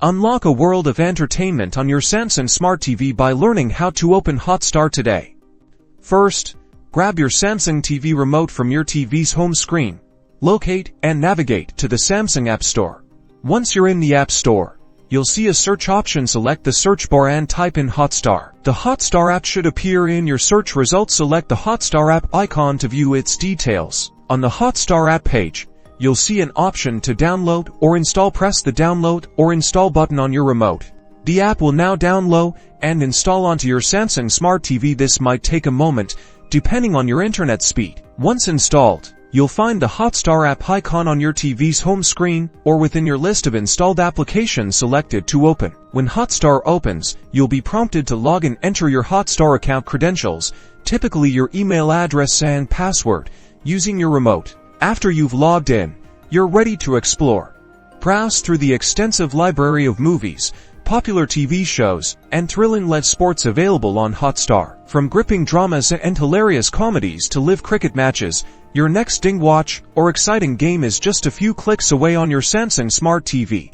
Unlock a world of entertainment on your Samsung Smart TV by learning how to open Hotstar today. First, grab your Samsung TV remote from your TV's home screen. Locate and navigate to the Samsung App Store. Once you're in the App Store, you'll see a search option. Select the search bar and type in Hotstar. The Hotstar app should appear in your search results. Select the Hotstar app icon to view its details. On the Hotstar app page, you'll see an option to download or install. Press the download or install button on your remote. The app will now download and install onto your Samsung Smart TV. This might take a moment, depending on your internet speed. Once installed, you'll find the Hotstar app icon on your TV's home screen or within your list of installed applications selected to open. When Hotstar opens, you'll be prompted to log in. Enter your Hotstar account credentials, typically your email address and password, using your remote. After you've logged in, you're ready to explore. Browse through the extensive library of movies, popular TV shows, and thrilling live sports available on Hotstar. From gripping dramas and hilarious comedies to live cricket matches, your next watch or exciting game is just a few clicks away on your Samsung Smart TV.